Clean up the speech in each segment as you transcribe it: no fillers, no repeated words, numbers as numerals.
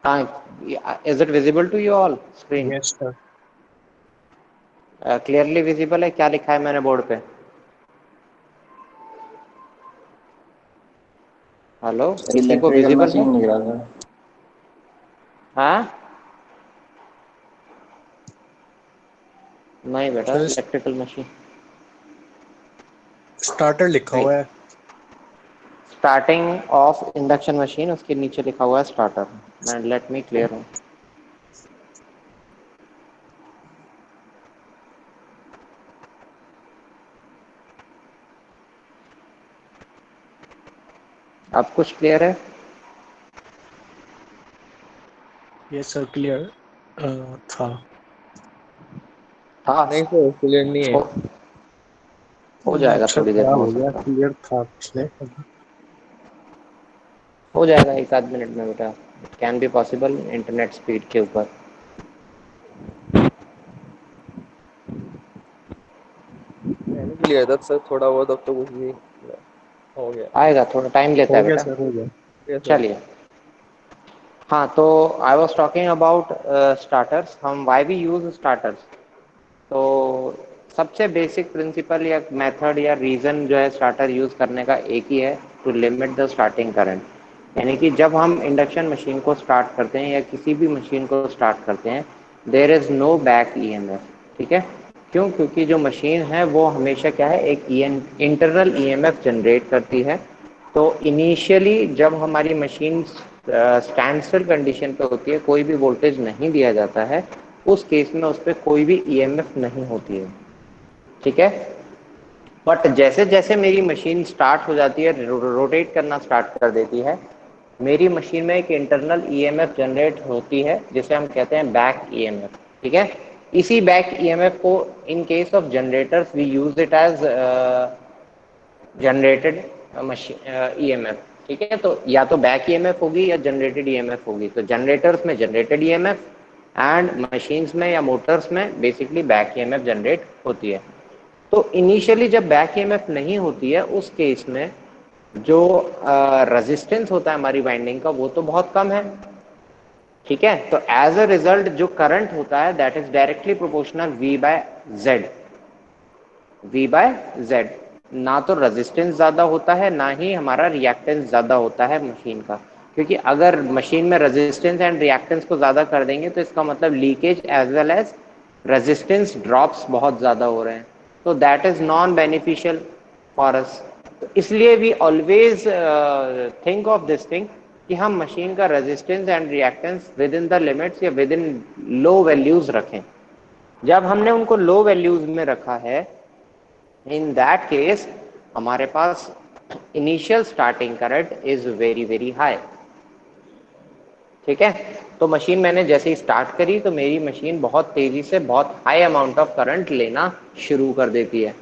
Is it visible to you all screen? Yes sir. Clearly visible है? क्या लिखा है मैंने बोर्ड पे? हेलो, किसी को इलेक्ट्रिकल विजिबल है? मशीन दिख रहा था। हाँ, नहीं बेटा, सर इलेक्ट्रिकल मशीन स्टार्टर लिखा हुआ है। स्टार्टिंग ऑफ इंडक्शन मशीन, उसके नीचे लिखा हुआ है स्टार्टर। मैं लेट मी क्लियर हूँ। अब कुछ क्लियर है? यस सर क्लियर था। था? नहीं सर क्लियर नहीं है। हो, हो जाएगा, सर थोड़ी देर खराब में हो हो गया, सकता है। क्लियर था पिछले। हो जाएगा एक आध मिनट में बेटा। It can be possible internet speed के ऊपर। मैंने क्लियर था सर, थोड़ा बहुत, अब तो कुछ भी हो गया। आएगा, थोड़ा टाइम लेता हो है गया बेटा। सर, हो गया। Yes sir. चलिए, हाँ, तो I was talking about starters. हम वाई वी यूज स्टार्टर्स। तो सबसे बेसिक प्रिंसिपल या मेथड या रीज़न जो है स्टार्टर यूज़ करने का एक ही है, to limit the starting current. यानी कि जब हम इंडक्शन मशीन को स्टार्ट करते हैं या किसी भी मशीन को स्टार्ट करते हैं, there is no back EMF. ठीक है? क्यों? क्योंकि जो मशीन है वो हमेशा क्या है, एक इंटरनल ईएमएफ जनरेट करती है। तो इनिशियली जब हमारी मशीन स्टैंड स्टिल कंडीशन पे होती है, कोई भी वोल्टेज नहीं दिया जाता है, उस केस में उस पर कोई भी ईएमएफ नहीं होती है। ठीक है? बट जैसे जैसे मेरी मशीन स्टार्ट हो जाती है, रोटेट करना स्टार्ट कर देती है, मेरी मशीन में एक इंटरनल ईएमएफ जनरेट होती है जिसे हम कहते हैं बैक ईएमएफ। ठीक है? इसी बैक ईएमएफ को in case of generators we use it as generated EMF. ठीक है? तो या तो बैक ईएमएफ होगी या जनरेटेड ईएमएफ होगी। तो जनरेटर्स में जनरेटेड ईएमएफ एंड मशीन्स में या मोटर्स में बेसिकली बैक ईएमएफ जनरेट होती है। तो इनिशियली जब बैक ईएमएफ नहीं होती है, उस केस में जो रेजिस्टेंस होता है हमारी वाइंडिंग का, वो तो बहुत कम है। ठीक है? तो एज अ रिजल्ट जो करंट होता है that is directly proportional V by Z. V by Z. ना तो रेजिस्टेंस ज्यादा होता है, ना ही हमारा रिएक्टेंस ज्यादा होता है मशीन का। क्योंकि अगर मशीन में रेजिस्टेंस एंड रिएक्टेंस को ज्यादा कर देंगे तो इसका मतलब leakage as well as resistance drops बहुत ज्यादा हो रहे हैं। तो that is non beneficial for us. तो इसलिए we always think of this thing कि हम मशीन का resistance and reactance within the limits या विद इन लो वैल्यूज रखें। जब हमने उनको लो वैल्यूज में रखा है, इन दैट केस हमारे पास initial starting current is very very high. ठीक है? तो मशीन मैंने जैसे ही स्टार्ट करी तो मेरी मशीन बहुत तेजी से बहुत हाई अमाउंट ऑफ करंट लेना शुरू कर देती है।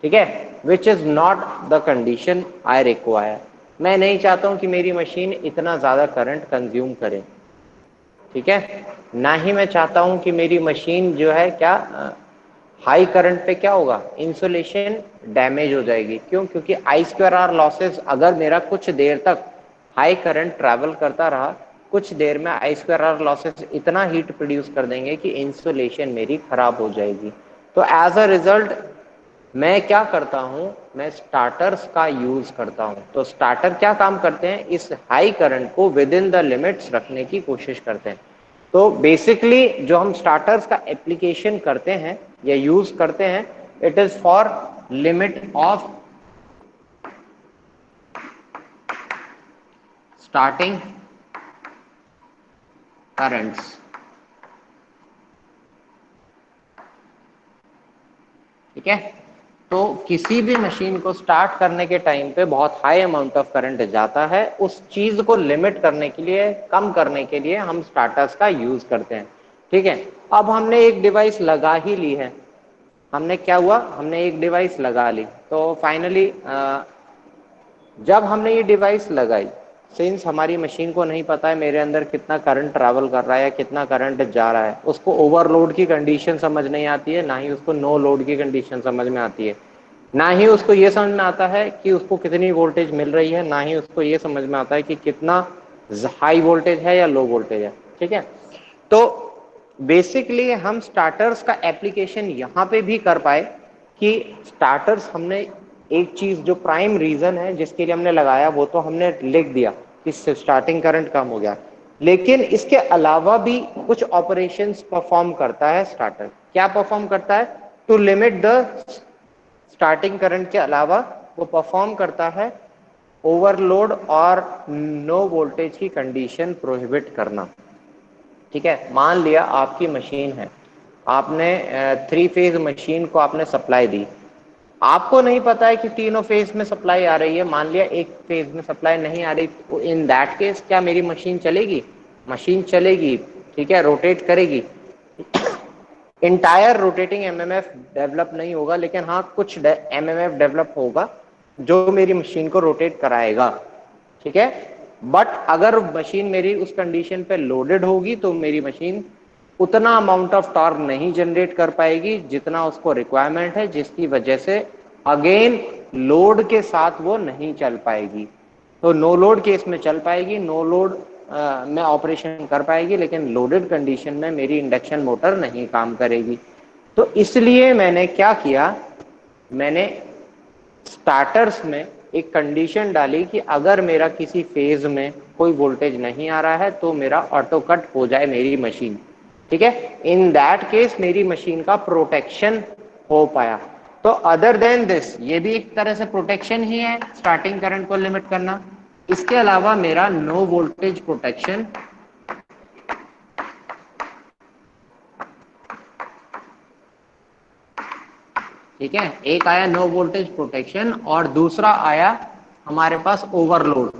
ठीक है? Which is not the condition I require. मैं नहीं चाहता हूं कि मेरी मशीन इतना ज्यादा करंट कंज्यूम करे। ठीक है? ना ही मैं चाहता हूं कि मेरी मशीन जो है क्या हाई करंट पे क्या होगा, इंसुलेशन डैमेज हो जाएगी। क्यों? क्योंकि आई स्क्वायर आर लॉसेस अगर मेरा कुछ देर तक हाई करंट ट्रैवल करता रहा, कुछ देर में आई स्क्वायर आर लॉसेस इतना हीट प्रोड्यूस कर देंगे कि इंसुलेशन मेरी खराब हो जाएगी। तो एज अ रिजल्ट मैं क्या करता हूं, मैं स्टार्टर्स का यूज करता हूं। तो स्टार्टर क्या काम करते हैं, इस हाई करंट को विद इन द लिमिट्स रखने की कोशिश करते हैं। तो बेसिकली जो हम स्टार्टर्स का एप्लीकेशन करते हैं या यूज करते हैं, it is for limit of starting currents. ठीक है? तो किसी भी मशीन को स्टार्ट करने के टाइम पे बहुत हाई अमाउंट ऑफ करंट जाता है, उस चीज को लिमिट करने के लिए, कम करने के लिए हम स्टार्टर्स का यूज करते हैं। ठीक है? अब हमने एक डिवाइस लगा ही ली है। हमने क्या हुआ, हमने एक डिवाइस लगा ली। तो फाइनली जब हमने ये डिवाइस लगाई, सिंस हमारी मशीन को नहीं पता है मेरे अंदर कितना करंट ट्रैवल कर रहा है या कितना करंट जा रहा है, उसको ओवरलोड की कंडीशन समझ नहीं आती है, ना ही उसको नो लोड की कंडीशन समझ में आती है, ना ही उसको ये समझ में आता है कि उसको कितनी वोल्टेज मिल रही है, ना ही उसको ये समझ में आता है कि कितना हाई वोल्टेज है या लो वोल्टेज है। ठीक है, तो बेसिकली हम स्टार्टर्स का एप्लीकेशन यहाँ पे भी कर पाए कि स्टार्टर्स हमने एक चीज जो प्राइम रीजन है जिसके लिए हमने लगाया वो तो हमने लिख दिया कि स्टार्टिंग करंट कम हो गया, लेकिन इसके अलावा भी कुछ ऑपरेशंस परफॉर्म करता है स्टार्टर। क्या परफॉर्म करता है? To limit the starting current के अलावा वो परफॉर्म करता है ओवरलोड और नो वोल्टेज की कंडीशन प्रोहिबिट करना। ठीक है, मान लिया आपकी मशीन है, आपने 3 फेज मशीन को आपने सप्लाई दी, आपको नहीं पता है कि तीनों फेज में सप्लाई आ रही है, मान लिया एक फेज में सप्लाई नहीं आ रही, तो इन दैट केस क्या मेरी मशीन चलेगी? मशीन चलेगी, ठीक है, रोटेट करेगी, इंटायर रोटेटिंग एमएमएफ डेवलप नहीं होगा, लेकिन हाँ कुछ एमएमएफ डेवलप होगा जो मेरी मशीन को रोटेट कराएगा। ठीक है, बट अगर मशीन मेरी उस कंडीशन पे लोडेड होगी तो मेरी मशीन उतना अमाउंट ऑफ टॉर्क नहीं जनरेट कर पाएगी जितना उसको रिक्वायरमेंट है, जिसकी वजह से अगेन लोड के साथ वो नहीं चल पाएगी। तो नो लोड केस में चल पाएगी, नो लोड में ऑपरेशन कर पाएगी, लेकिन लोडेड कंडीशन में मेरी इंडक्शन मोटर नहीं काम करेगी। तो इसलिए मैंने क्या किया, मैंने स्टार्टर्स में एक कंडीशन डाली कि अगर मेरा किसी फेज में कोई वोल्टेज नहीं आ रहा है तो मेरा ऑटो कट हो जाए मेरी मशीन। ठीक है, इन दैट केस मेरी मशीन का प्रोटेक्शन हो पाया। तो अदर देन दिस, ये भी एक तरह से प्रोटेक्शन ही है, स्टार्टिंग करंट को लिमिट करना। इसके अलावा मेरा नो वोल्टेज प्रोटेक्शन, ठीक है, एक आया नो वोल्टेज प्रोटेक्शन और दूसरा आया हमारे पास ओवरलोड।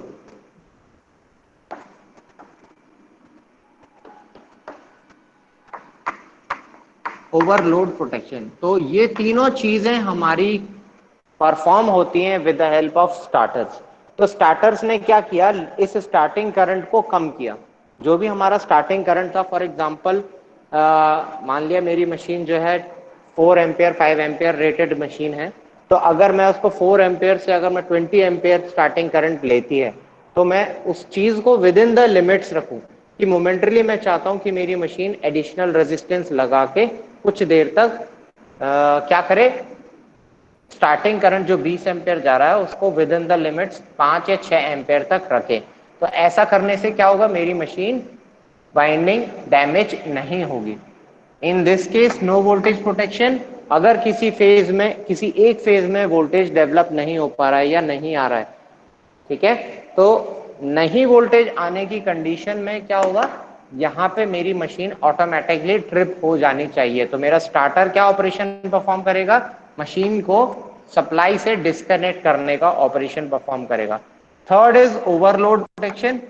ओवरलोड प्रोटेक्शन, तो ये तीनों चीजें हमारी परफॉर्म होती हैं with the help of starters. तो स्टार्टर्स ने क्या किया, इस स्टार्टिंग करंट को कम किया। जो भी हमारा स्टार्टिंग करंट था, फॉर एग्जांपल मान लिया मेरी मशीन जो है 4 एम्पियर 5 एम्पियर रेटेड मशीन है, तो अगर मैं उसको 4 एम्पियर से अगर मैं 20 एम्पियर स्टार्टिंग करंट लेती है तो मैं उस चीज को विद इन द लिमिट्स रखूं कि मोमेंटली मैं चाहता हूं कि मेरी मशीन एडिशनल रेजिस्टेंस लगा के कुछ देर तक क्या करे, स्टार्टिंग करंट जो 20 एम्पियर जा रहा है उसको विद इन द लिमिट्स 5 या 6 एम्पियर तक रखे। तो ऐसा करने से क्या होगा, मेरी मशीन वाइंडिंग डैमेज नहीं होगी। In this case no voltage protection, अगर किसी फेज में, किसी एक फेज में वोल्टेज डेवलप नहीं हो पा रहा है या नहीं आ रहा है, ठीक है, तो नहीं वोल्टेज आने की कंडीशन में क्या होगा, यहाँ पे मेरी मशीन ऑटोमेटिकली ट्रिप हो जानी चाहिए। तो मेरा स्टार्टर क्या ऑपरेशन परफॉर्म करेगा, मशीन को सप्लाई से डिस्कनेक्ट करने का ऑपरेशन परफॉर्म करेगा। Third is overload protection,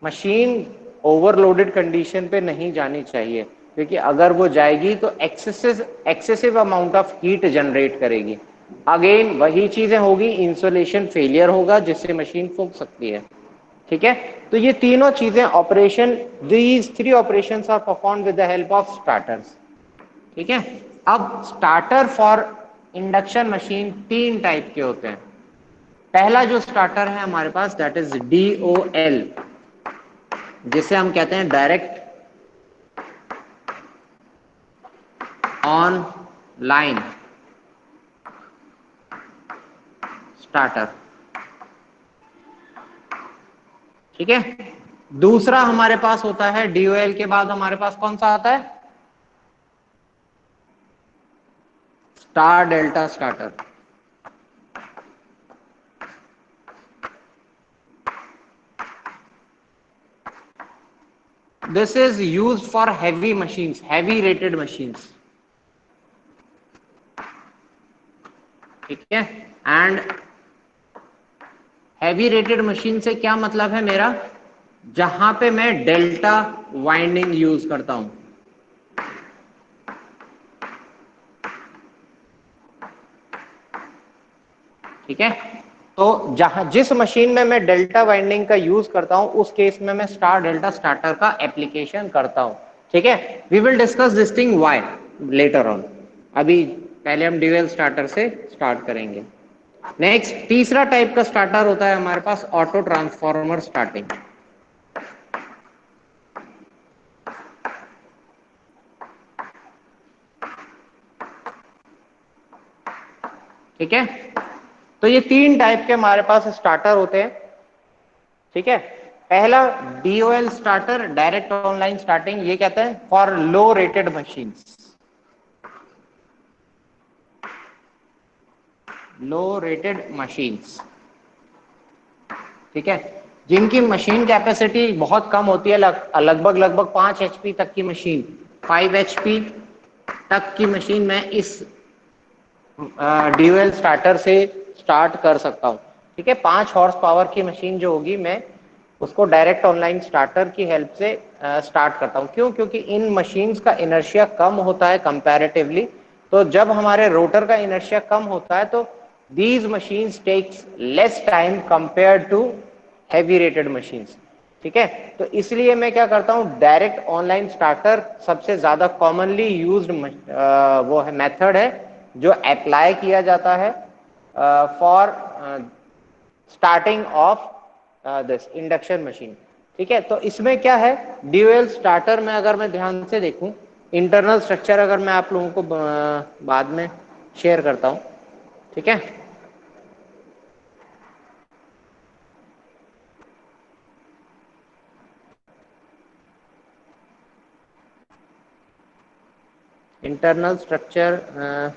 machine overloaded condition पे नहीं जानी चाहिए, क्योंकि अगर वो जाएगी तो excessive amount of heat generate करेगी। अगेन वही चीजें होगी, इंसुलेशन फेलियर होगा जिससे मशीन फूंक सकती है। ठीक है, तो ये तीनों चीजें operation, these 3 operations are perform with the help of starters. ठीक है, अब starter for induction machine 3 type के होते हैं। पहला जो स्टार्टर है हमारे पास दैट इज DOL, जिसे हम कहते हैं डायरेक्ट ऑन लाइन स्टार्टर। ठीक है, दूसरा हमारे पास होता है DOL के बाद हमारे पास कौन सा आता है, star delta starter. This is used for heavy machines, heavy rated machines. ठीक है, एंड हैवी रेटेड मशीन से क्या मतलब है मेरा, जहां पे मैं डेल्टा वाइंडिंग यूज करता हूं। ठीक है, तो जहां जिस मशीन में मैं डेल्टा वाइंडिंग का यूज करता हूं उस केस में मैं स्टार डेल्टा स्टार्टर का एप्लीकेशन करता हूं। ठीक है, we will discuss this thing why later on, अभी पहले हम ड्यूअल स्टार्टर से स्टार्ट करेंगे। नेक्स्ट तीसरा टाइप का स्टार्टर होता है हमारे पास ऑटो ट्रांसफॉर्मर स्टार्टिंग। ठीक है, तो ये 3 टाइप के हमारे पास स्टार्टर होते हैं। ठीक है, पहला DOL starter, direct online starting, ये कहते हैं for low rated machines, low rated machines. ठीक है, जिनकी मशीन कैपेसिटी बहुत कम होती है, लगभग 5 HP तक की मशीन, 5 HP तक की मशीन मैं इस ड्यूएल स्टार्टर से स्टार्ट कर सकता हूँ। ठीक है, 5 हॉर्स पावर की मशीन जो होगी मैं उसको डायरेक्ट ऑनलाइन स्टार्टर की हेल्प से स्टार्ट करता हूँ। क्यों? क्योंकि इन मशीन्स का इनर्शिया कम होता है कंपैरेटिवली। तो जब हमारे रोटर का इनर्शिया कम होता है तो these machines takes less time compare to heavy rated machines. ठीक है, तो इसलिए मैं क्या करता हूँ, डायरेक्ट ऑनलाइन स्टार्टर सबसे ज्यादा कॉमनली यूज्ड वो है मेथड है जो अप्लाई किया जाता है for starting of this induction machine. ठीक है, तो इसमें क्या है, ड्यूएल स्टार्टर में अगर मैं ध्यान से देखूं, इंटरनल स्ट्रक्चर अगर मैं आप लोगों को बाद में शेयर करता हूं। ठीक है, इंटरनल स्ट्रक्चर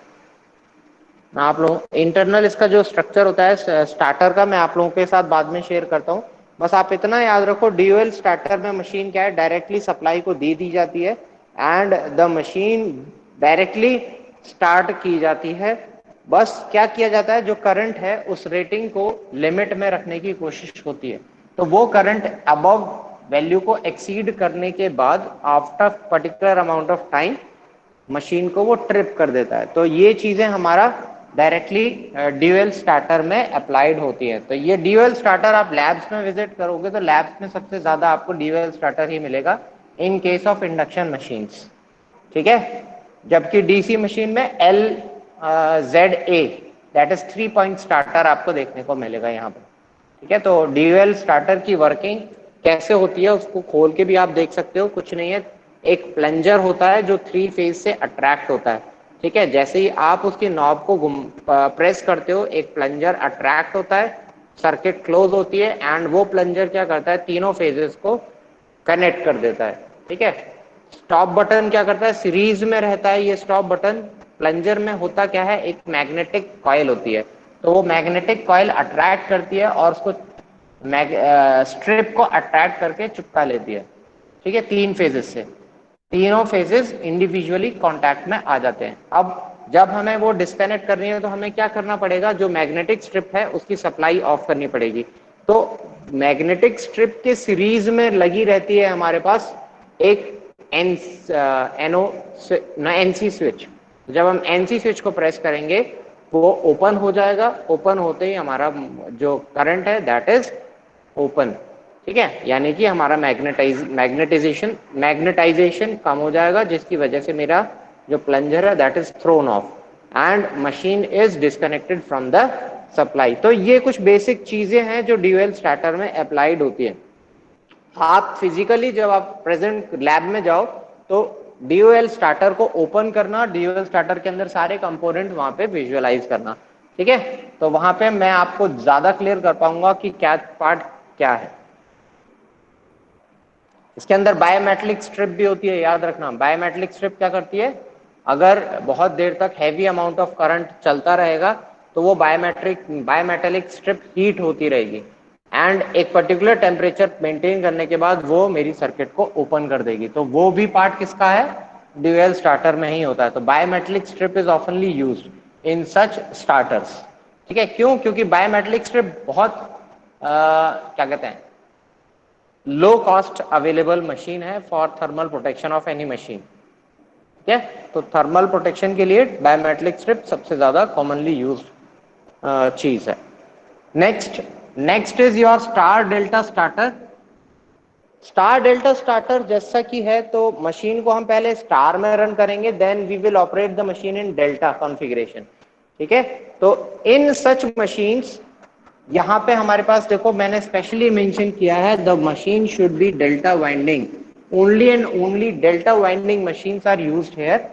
आप लोग इंटरनल इसका जो स्ट्रक्चर होता है स्टार्टर का, मैं आप लोगों के साथ बाद में शेयर करता हूँ। बस आप इतना याद रखो, ड्यूएल स्टार्टर में मशीन क्या है, डायरेक्टली सप्लाई को दे दी जाती है and the machine directly start की जाती है। बस क्या किया जाता है, जो करंट है उस रेटिंग को लिमिट में रखने की कोशिश होती है। तो वो करंट अबव वैल्यू को एक्सीड करने के बाद after particular amount of time machine को वो ट्रिप कर देता है। तो ये चीजें हमारा डायरेक्टली ड्यूएल स्टार्टर में अप्लाइड होती है। तो ये ड्यूएल स्टार्टर आप लैब्स में विजिट करोगे तो लैब्स में सबसे ज्यादा आपको ड्यूएल स्टार्टर ही मिलेगा इन केस ऑफ इंडक्शन मशीन्स। ठीक है, जबकि डीसी मशीन में LZA that is 3 point starter आपको देखने को मिलेगा यहाँ पर। ठीक है, तो ड्यूएल स्टार्टर की वर्किंग कैसे होती है उसको खोल के भी आप देख सकते हो। कुछ नहीं है, एक प्लंजर होता है जो 3 फेज से अट्रैक्ट होता है। ठीक है, जैसे ही आप उसकी नॉब को प्रेस करते हो एक प्लंजर अट्रैक्ट होता है, सर्किट क्लोज होती है एंड वो प्लंजर क्या करता है, तीनों फेजेस को कनेक्ट कर देता है। ठीक है, स्टॉप बटन क्या करता है, सीरीज में रहता है ये स्टॉप बटन। प्लंजर में होता क्या है, एक मैग्नेटिक कॉइल होती है, तो वो मैग्नेटिक कॉइल अट्रैक्ट करती है और उसको स्ट्रिप को अट्रैक्ट करके चिपका लेती है। ठीक है, 3 फेजेस से, तीनों फेजेस इंडिविजुअली कांटेक्ट में आ जाते हैं। अब जब हमें वो डिस्कनेक्ट करनी है तो हमें क्या करना पड़ेगा, जो मैग्नेटिक स्ट्रिप है उसकी सप्लाई ऑफ करनी पड़ेगी। तो मैग्नेटिक स्ट्रिप के सीरीज में लगी रहती है हमारे पास एक एनसी स्विच। जब हम एनसी स्विच को प्रेस करेंगे वो ओपन हो जाएगा, ओपन होते ही हमारा जो करंट है दैट इज ओपन। ठीक है, यानी कि हमारा मैग्नेटाइजेशन कम हो जाएगा, जिसकी वजह से मेरा जो प्लंजर है that is throne of and machine is disconnected from the supply. तो ये कुछ बेसिक चीजें हैं जो ड्यूएल स्टार्टर में अप्लाइड होती है। आप फिजिकली जब आप प्रेजेंट लैब में जाओ तो ड्यूएल स्टार्टर को ओपन करना, ड्यूएल स्टार्टर के अंदर सारे कंपोनेंट वहां पे विजुअलाइज करना। ठीक है, तो वहां पे मैं आपको ज्यादा क्लियर कर पाऊंगा कि क्या पार्ट क्या है। इसके अंदर बायोमेटेलिक स्ट्रिप भी होती है, याद रखना। बायोमेटेलिक स्ट्रिप क्या करती है, अगर बहुत देर तक हैवी अमाउंट ऑफ करंट चलता रहेगा तो वो बायोमेटेलिक स्ट्रिप हीट होती रहेगी एंड एक पर्टिकुलर टेम्परेचर मेंटेन करने के बाद वो मेरी सर्किट को ओपन कर देगी। तो वो भी पार्ट किसका है, ड्यूएल स्टार्टर में ही होता है। तो bimetallic strip is ऑफनली used in such starters. ठीक है, क्यों? क्योंकि बायोमेटेलिक स्ट्रिप बहुत क्या कहते हैं, लो कॉस्ट अवेलेबल मशीन है for thermal protection of any machine. ठीक है, तो थर्मल प्रोटेक्शन के लिए बायोमेटेलिक स्ट्रिप सबसे ज्यादा कॉमनली यूज्ड चीज है। Next is your star delta starter. Star delta starter जैसा कि है तो मशीन को हम पहले स्टार में रन करेंगे, then we will operate the machine in delta configuration. ठीक है, तो इन सच मशीन्स यहाँ पे हमारे पास देखो मैंने स्पेशली मेंशन किया है, the machine should be delta winding, only and only delta winding machines are used here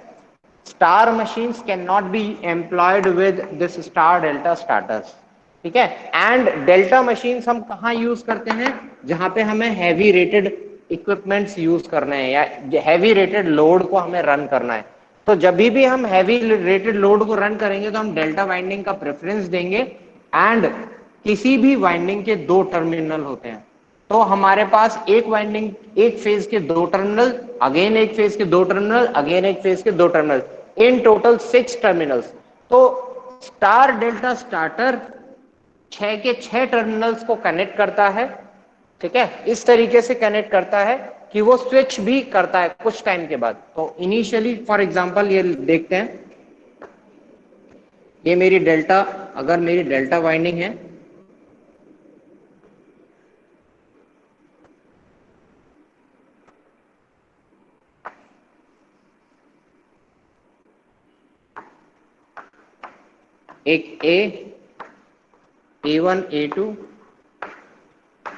star machines can not be employed with this star delta starters, ठीक है। एंड डेल्टा मशीन्स हम कहाँ use करते हैं, जहां पे हमें हैवी रेटेड इक्विपमेंट्स यूज करने हैं या हैवी रेटेड लोड को हमें रन करना है। तो जब भी हम हैवी रेटेड लोड को रन करेंगे तो हम डेल्टा वाइंडिंग का प्रेफरेंस देंगे। एंड किसी भी वाइंडिंग के दो टर्मिनल होते हैं, तो हमारे पास एक वाइंडिंग, एक फेज के दो टर्मिनल, अगेन एक फेज के दो टर्मिनल, अगेन एक फेज के दो टर्मिनल, इन टोटल 6 टर्मिनल्स। तो स्टार डेल्टा स्टार्टर 6 के 6 टर्मिनल्स को कनेक्ट करता है, ठीक है। इस तरीके से कनेक्ट करता है कि वो स्विच भी करता है कुछ टाइम के बाद। तो इनिशियली फॉर एग्जांपल ये देखते हैं, ये मेरी डेल्टा, अगर मेरी डेल्टा वाइंडिंग है, एक A1 A2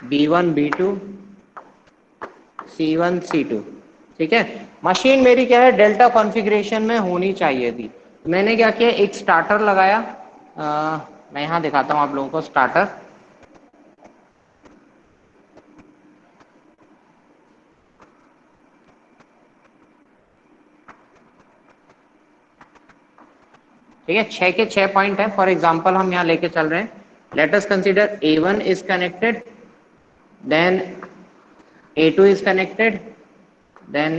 B1 B2 C1 C2, ठीक है। मशीन मेरी क्या है, डेल्टा कॉन्फ़िगरेशन में होनी चाहिए थी। मैंने क्या किया, एक स्टार्टर लगाया। मैं यहां दिखाता हूं आप लोगों को स्टार्टर। ठीक है, 6 के 6 पॉइंट है। फॉर एग्जांपल हम यहां लेके चल रहे हैं, let us consider A1 is connected, then A2 is connected, then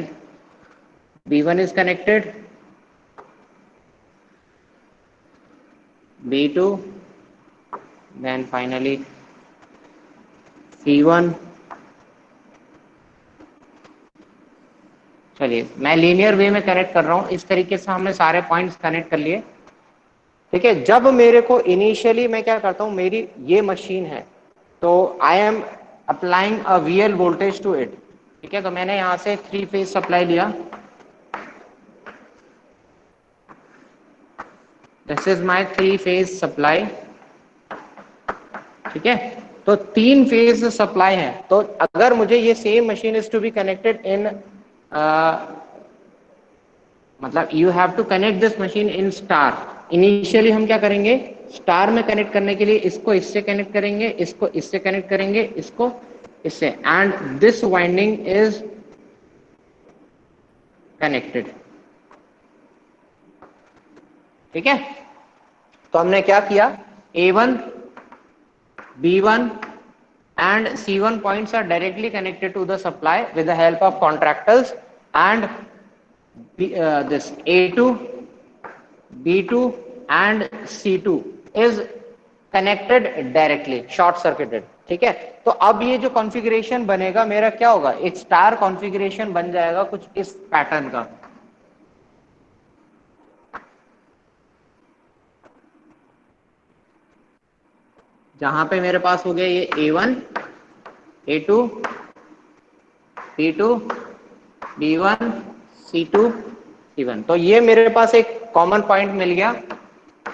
B1 is connected, B2, then finally C1। चलिए मैं लीनियर वे में कनेक्ट कर रहा हूं, इस तरीके से हमने सारे पॉइंट्स कनेक्ट कर लिए, ठीक है। जब मेरे को इनिशियली मैं क्या करता हूं, मेरी ये मशीन है तो I am applying a VL voltage to it, ठीक है। तो मैंने यहां से 3 फेज सप्लाई लिया, this is my 3 phase supply, ठीक है। तो 3 फेज सप्लाई है। तो अगर मुझे ये same machine is to be connected in, मतलब you have to connect this machine in star. Initially हम क्या करेंगे, स्टार में कनेक्ट करने के लिए इसको इससे कनेक्ट करेंगे, इसको इससे कनेक्ट करेंगे, इसको इससे, and this winding is connected, ठीक है। तो हमने क्या किया, A1 B1 and C1 points are directly connected to the supply with the help of contactors, and this A2 B2 and C2 is connected directly, short circuited, ठीक है। तो अब ये जो कॉन्फ़िगरेशन बनेगा मेरा क्या होगा, एक स्टार कॉन्फ़िगरेशन बन जाएगा कुछ इस पैटर्न का। जहां पे मेरे पास हो गया ये A1 A2 B2 B1 C2 C1। तो ये मेरे पास एक कॉमन पॉइंट मिल गया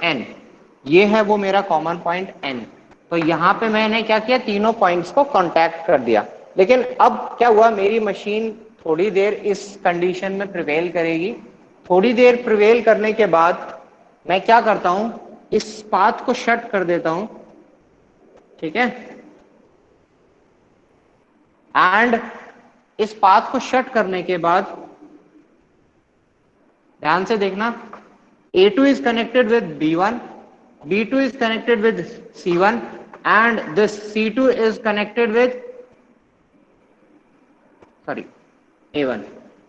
N, ये है वो मेरा कॉमन पॉइंट N। तो यहाँ पे मैंने क्या किया, तीनों पॉइंट्स को कांटेक्ट कर दिया। लेकिन अब क्या हुआ, मेरी मशीन थोड़ी देर इस कंडीशन में प्रिवेल करेगी। थोड़ी देर प्रिवेल करने के बाद मैं क्या करता हूं, इस पाथ को शट कर देता हूं, ठीक है। एंड इस पाथ को शट करने के बाद ध्यान से देखना, A2 is connected with B1, B2 is connected with C1, and this C2 is connected with A1।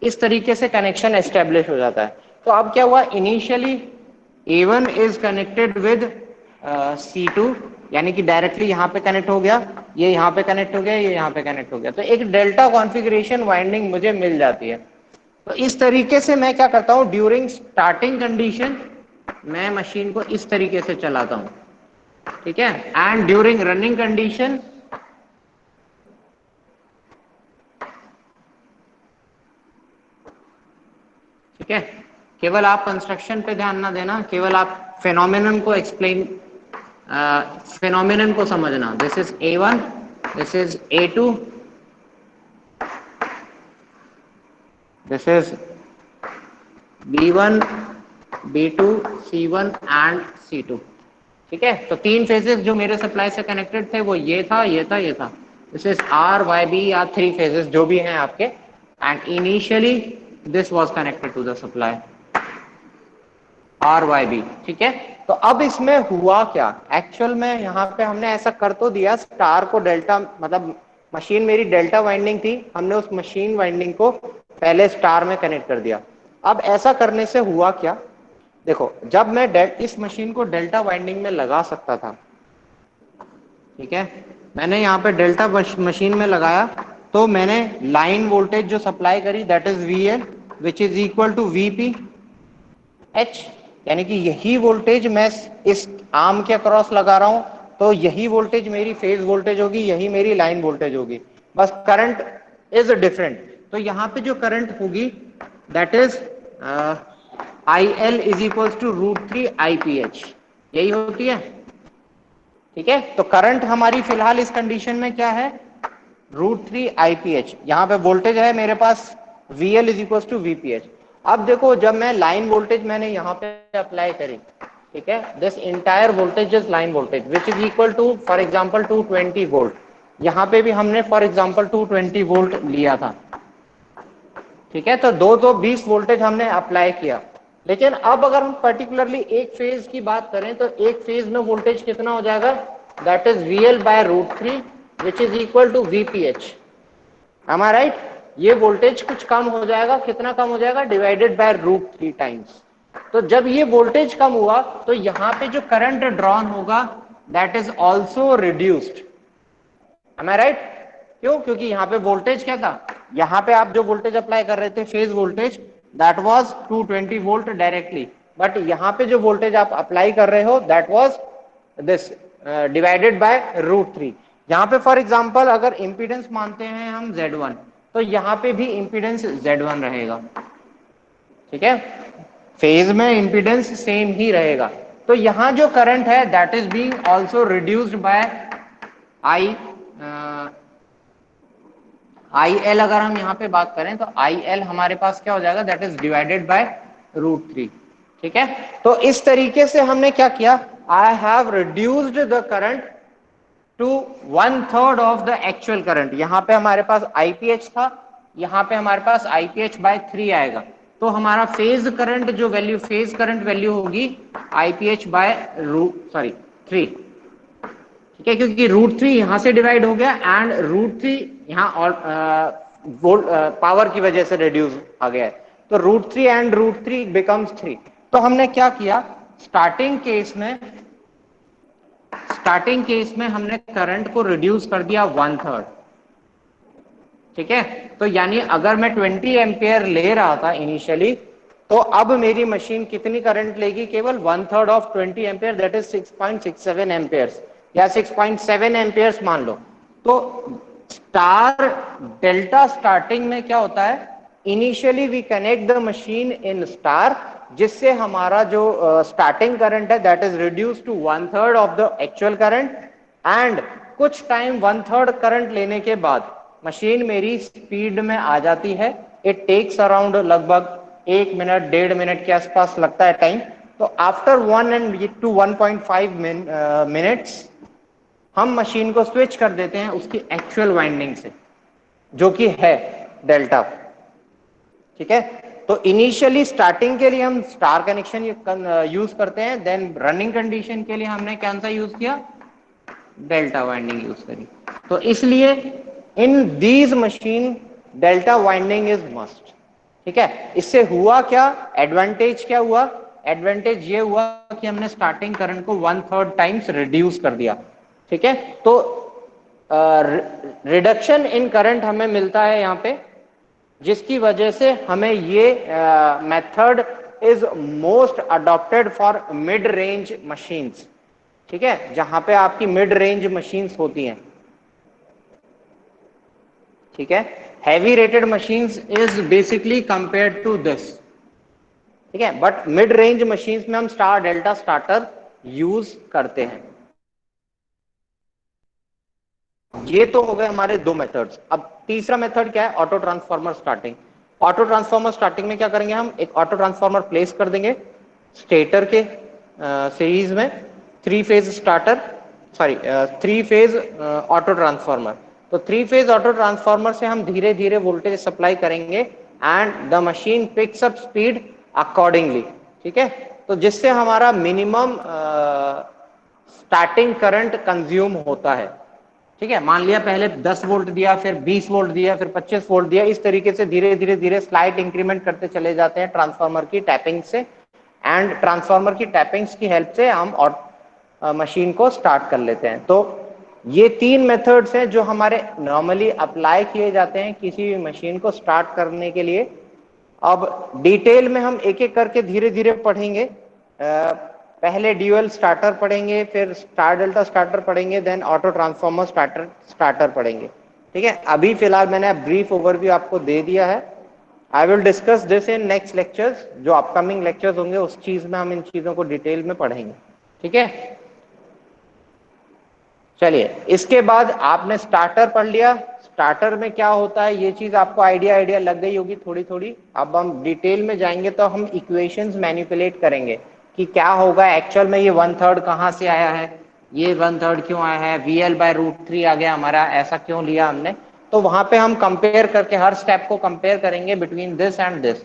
इस तरीके से कनेक्शन एस्टेब्लिश हो जाता है। तो अब क्या हुआ, initially A1 is connected with C2, यानी कि डायरेक्टली यहाँ पे कनेक्ट हो गया, ये यहाँ पे कनेक्ट हो गया, ये यहाँ पे कनेक्ट हो गया। तो एक डेल्टा कॉन्फ़िगरेशन वाइंडिंग मुझे मिल जाती है। तो इस तरीके से मैं क्या करता हूँ, ड्यूरिंग स्टार्टिंग कंडीशन मैं मशीन को इस तरीके से चलाता हूँ, ठीक है। एंड ड्यूरिंग रनिंग कंडीशन ठीक है, केवल आप कंस्ट्रक्शन पे ध्यान ना देना, केवल आप फेनोमेनन को एक्सप्लेन, फेनोमेनन को समझना। This is A1, this is A2, this is B1, B2, C1 and C2। ठीक है, तो 3 फेजेस जो मेरे सप्लाई से कनेक्टेड थे वो ये था, ये था, ये था। दिस इज RYB या 3 फेजेस जो भी हैं आपके, and initially this was connected to the supply RYB। ठीक है, तो अब इसमें हुआ क्या एक्चुअल में, यहाँ पे हमने ऐसा कर तो दिया, स्टार को डेल्टा, मतलब मशीन मेरी डेल्टा वाइंडिंग थी, हमने उस मशीन वाइंडिंग को पहले स्टार में कनेक्ट कर दिया। अब ऐसा करने से हुआ क्या, देखो जब मैं इस मशीन को डेल्टा वाइंडिंग में लगा सकता था, ठीक है, मैंने यहाँ पे डेल्टा मशीन में लगाया, तो मैंने लाइन वोल्टेज जो सप्लाई करी that is VL which is equal to VP H, यानी कि यही वोल्टेज मैं इस आर्म के अक्रॉस लगा रहा हूं, तो यही वोल्टेज मेरी फेज वोल्टेज होगी, यही मेरी लाइन वोल्टेज होगी, बस करंट इज डिफरेंट। तो यहाँ पे जो करंट होगी that is IL is equal to √3 IPH, यही होती है। ठीक है, तो करंट हमारी फिलहाल इस कंडीशन में क्या है, √3 IPH। यहाँ पे वोल्टेज है मेरे पास VL is equal to VPH। अब देखो जब मैं लाइन वोल्टेज मैंने यहाँ पे अप्लाई करी, ठीक है, this entire voltage is line voltage which is equal to for example 220 volt. यहाँ पे भी हमने फॉर एग्जांपल 220 वोल्ट लिया था। ठीक है, तो 220 वोल्टेज हमने अप्लाई किया, लेकिन अब अगर हम पर्टिकुलरली एक फेज की बात करें तो एक फेज में वोल्टेज कितना हो जाएगा, that is VL by √3 which is equal to VPH। Am I right? ये वोल्टेज कुछ कम हो जाएगा, कितना कम हो जाएगा, डिवाइडेड बाय √3 टाइम्स। तो जब ये वोल्टेज कम हुआ तो यहाँ पे जो करंट ड्रॉन होगा that is also reduced. Am I right? क्यों, क्योंकि यहाँ पे वोल्टेज क्या था, यहाँ पे आप जो वोल्टेज अप्लाई कर रहे थे phase voltage that was 220 volt directly, but यहाँ पे जो वोल्टेज आप अप्लाई कर रहे हो that was this divided by √3। यहाँ पे फॉर एग्जांपल अगर इंपीडेंस मानते हैं हम Z1, तो यहाँ पे भी इंपीडेंस Z1 रहेगा। ठीक है, फेज में इंपीडेंस सेम ही रहेगा। तो यहाँ जो करंट है that is being also reduced by IL। अगर हम यहाँ पे बात करें तो IL हमारे पास क्या हो जाएगा, दैट इज डिवाइडेड बाय √3। ठीक है, तो इस तरीके से हमने क्या किया, I have reduced the current to 1/3 of the actual current. यहाँ पे हमारे पास IPH था, यहाँ पे हमारे पास IPH बाय 3 आएगा, तो हमारा फेज करंट जो वैल्यू, फेज करंट वैल्यू होगी IPH बाय 3। ठीक है, क्योंकि √3 यहां से डिवाइड हो गया एंड √3 यहाँ और पावर की वजह से रिड्यूस आ गया है, तो √3 एंड √3 बिकम्स 3। तो हमने क्या किया, स्टार्टिंग केस में हमने करंट को रिड्यूस कर दिया 1/3। ठीक है, तो यानी अगर मैं 20 एम्पियर ले रहा था इनिशियली, तो अब मेरी मशीन कितनी करंट लेगी, केवल 1/3 of 20 ampere, that is 6.67 amperes या 6.7 एम्पियर्स मान लो। तो स्टार डेल्टा स्टार्टिंग में क्या होता है, initially we connect the machine in star, जिससे हमारा जो स्टार्टिंग करंट है that is reduce to 1/3 of the actual current, and कुछ टाइम 1/3 करंट लेने के बाद मशीन मेरी स्पीड में आ जाती है। इट टेक्स अराउंड लगभग 1 मिनट 1.5 मिनट के आसपास लगता है टाइम। तो आफ्टर 1 to 1.5 मिनट्स हम मशीन को स्विच कर देते हैं उसकी एक्चुअल वाइंडिंग से, जो कि है डेल्टा। ठीक है, तो इनिशियली स्टार्टिंग के लिए हम स्टार कनेक्शन यूज करते हैं, देन रनिंग कंडीशन के लिए हमने कौन सा यूज किया, डेल्टा वाइंडिंग यूज करी। तो इसलिए in these machine delta winding is must. ठीक है, इससे हुआ क्या, एडवांटेज क्या हुआ, एडवांटेज ये हुआ कि हमने स्टार्टिंग करंट को 1/3 टाइम्स रिड्यूस कर दिया। ठीक है, तो रिडक्शन इन करंट हमें मिलता है यहाँ पे, जिसकी वजह से हमें ये method is most adopted for mid range machines. ठीक है, जहां पे आपकी मिड रेंज मशीन्स होती हैं। ठीक है, heavy rated machines is basically compared to this. ठीक है, बट मिड रेंज मशीन्स में हम स्टार डेल्टा स्टार्टर यूज करते हैं। ये तो हो गए हमारे 2 मेथड्स। अब तीसरा मेथड क्या है, auto transformer starting. Auto transformer starting में क्या करेंगे, हम एक ऑटो ट्रांसफार्मर प्लेस कर देंगे, स्टेटर के सीरीज में 3 phase starter, sorry 3 phase auto transformer. तो 3 फेज ऑटो ट्रांसफार्मर से हम धीरे धीरे वोल्टेज सप्लाई करेंगे and the machine picks up speed accordingly. ठीक है, तो जिससे हमारा मिनिमम स्टार्टिंग करंट कंज्यूम होता है। ठीक है, मान लिया पहले 10 वोल्ट दिया, फिर 20 वोल्ट दिया, फिर 25 वोल्ट दिया, इस तरीके से धीरे धीरे धीरे स्लाइड इंक्रीमेंट करते चले जाते हैं ट्रांसफार्मर की टैपिंग से। एंड ट्रांसफार्मर की टैपिंग्स की हेल्प से हम और मशीन को स्टार्ट कर लेते हैं। तो ये 3 मेथड्स हैं जो हमारे नॉर्मली अप्लाई किए जाते हैं किसी भी मशीन को स्टार्ट करने के लिए। अब डिटेल में हम एक एक करके धीरे धीरे पढ़ेंगे। पहले ड्यूअल स्टार्टर पढ़ेंगे, फिर स्टार डेल्टा स्टार्टर पढ़ेंगे, देन ऑटो ट्रांसफार्मर स्टार्टर पढ़ेंगे। ठीक है, अभी फिलहाल मैंने ब्रीफ ओवरव्यू आपको दे दिया है। I will discuss this in next lectures, जो अपकमिंग लेक्चर्स होंगे उस चीज में हम इन चीजों को डिटेल में पढ़ेंगे। ठीक है, चलिए इसके बाद आपने स्टार्टर पढ़ लिया। स्टार्टर में क्या होता है ये चीज आपको आइडिया लग गई होगी थोड़ी थोड़ी। अब हम डिटेल में जाएंगे तो हम इक्वेशंस मैनिपुलेट करेंगे कि क्या होगा एक्चुअल में, ये 1/3 कहाँ से आया है, ये 1/3 क्यों आया है, VL/√3 आ गया हमारा, ऐसा क्यों लिया हमने। तो वहां पे हम कंपेयर करके हर स्टेप को कंपेयर करेंगे बिटवीन दिस एंड दिस,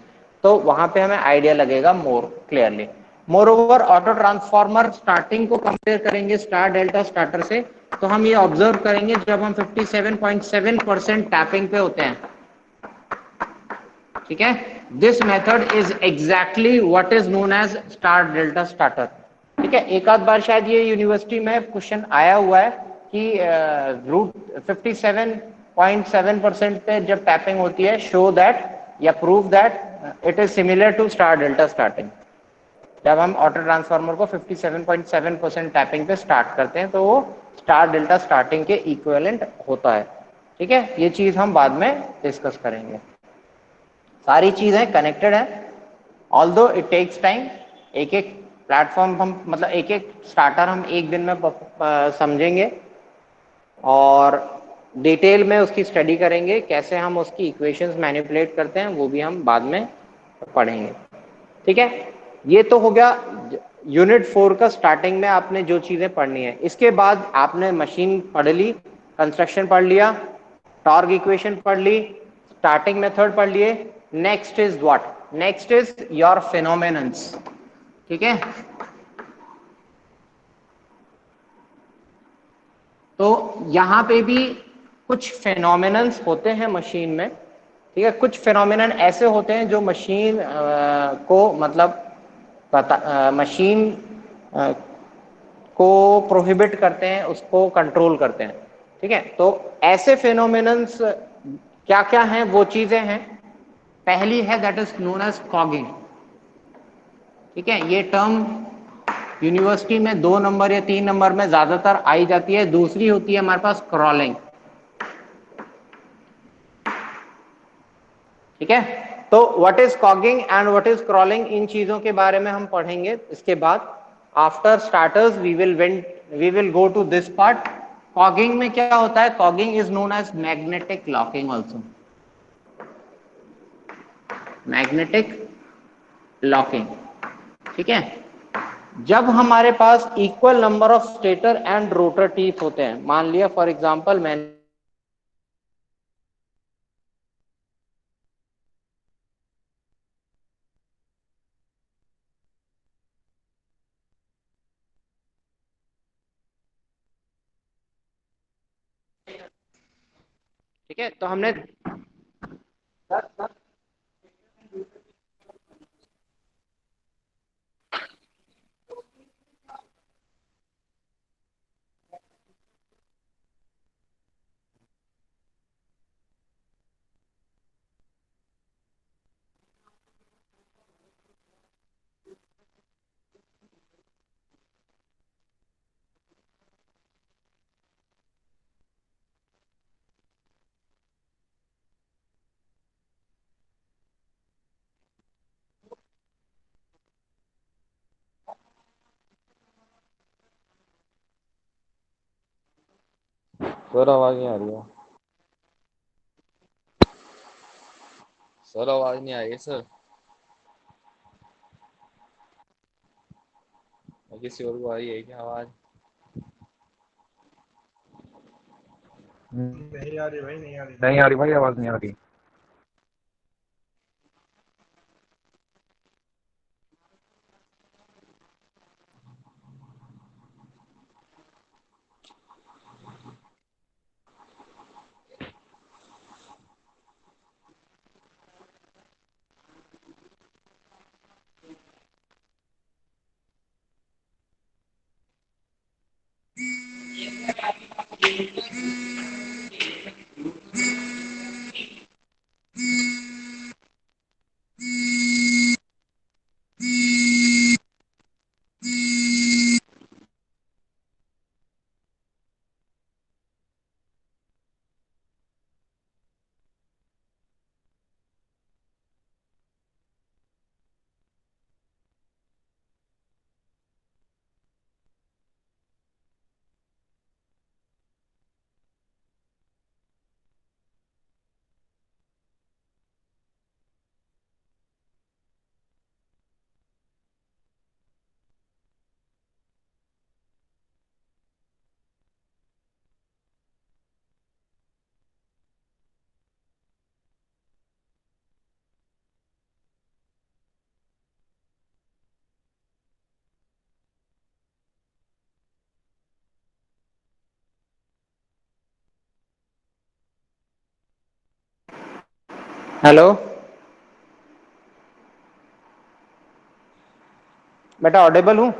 तो वहां पे हमें आइडिया लगेगा more clearly. More over auto transformer starting को कंपेयर करेंगे स्टार डेल्टा स्टार्टर से, तो हम ये ऑब्जर्व करेंगे जब हम 57.7% टैपिंग पे होते हैं। ठीक है, this method is exactly what is known as star delta starter. ठीक है, एक आध बार शायद ये यूनिवर्सिटी में क्वेश्चन आया हुआ है कि रूट 57.7% पे जब टैपिंग होती है, शो दैट या prove that it is similar to star delta starting. जब हम ऑटो ट्रांसफार्मर को 57.7% टैपिंग पे स्टार्ट करते हैं तो वो स्टार डेल्टा स्टार्टिंग के इक्विवेलेंट होता है। ठीक है, ये चीज हम बाद में डिस्कस करेंगे। सारी चीजें कनेक्टेड है, ऑल्दो इट टेक्स टाइम। एक एक प्लेटफॉर्म हम मतलब एक एक स्टार्टर हम एक दिन में समझेंगे और डिटेल में उसकी स्टडी करेंगे, कैसे हम उसकी इक्वेशंस मैनिपुलेट करते हैं वो भी हम बाद में पढ़ेंगे। ठीक है, ये तो हो गया यूनिट 4 का स्टार्टिंग में आपने जो चीजें पढ़नी है। इसके बाद आपने मशीन पढ़ ली, कंस्ट्रक्शन पढ़ लिया, टॉर्क इक्वेशन पढ़ ली, स्टार्टिंग मेथड पढ़ लिए। Next is what, next is your phenomenons. ठीक है, तो यहां पे भी कुछ फिनोमेनन्स होते हैं मशीन में। ठीक है, कुछ फिनोमेनन ऐसे होते हैं जो मशीन को मतलब मशीन को प्रोहिबिट करते हैं, उसको कंट्रोल करते हैं। ठीक है, तो ऐसे फिनोमेनन्स क्या क्या हैं, वो चीजें हैं। पहली है that is known as fogging. ठीक है, ये टर्म यूनिवर्सिटी में 2 नंबर या 3 नंबर में ज्यादातर आई जाती है। दूसरी होती है हमारे पास क्रॉलिंग। ठीक है, तो what is fogging and what is crawling, इन चीजों के बारे में हम पढ़ेंगे इसके बाद। After starters we will go to this part. Fogging में क्या होता है, fogging is known as magnetic locking also, magnetic locking. ठीक है, जब हमारे पास equal number of stator and rotor teeth होते हैं, मान लिया फॉर एग्जांपल मैंने ठीक है, तो हमने सर आवाज नहीं आ रही है। सर आवाज नहीं आ रही है सर। किसी और को आ रही है क्या आवाज? नहीं आ रही भाई, नहीं आ रही। नहीं आ रही भाई, आवाज नहीं आ रही। हेलो बेटा, ऑडिबल हूँ?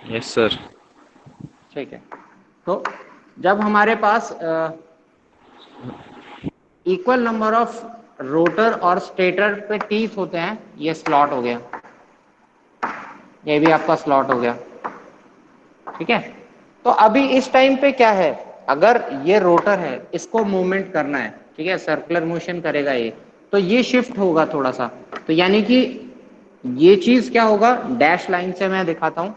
Yes sir. ठीक है। तो जब हमारे पास इक्वल नंबर ऑफ रोटर और स्टेटर पे टीथ होते हैं, ये स्लॉट हो गया, ये भी आपका स्लॉट हो गया, ठीक है। तो अभी इस टाइम पे क्या है, अगर ये रोटर है, इसको मूवमेंट करना है, ठीक है, सर्कुलर मोशन करेगा ये, तो ये शिफ्ट होगा थोड़ा सा। तो यानी कि ये चीज क्या होगा, डैश लाइन से मैं दिखाता हूं।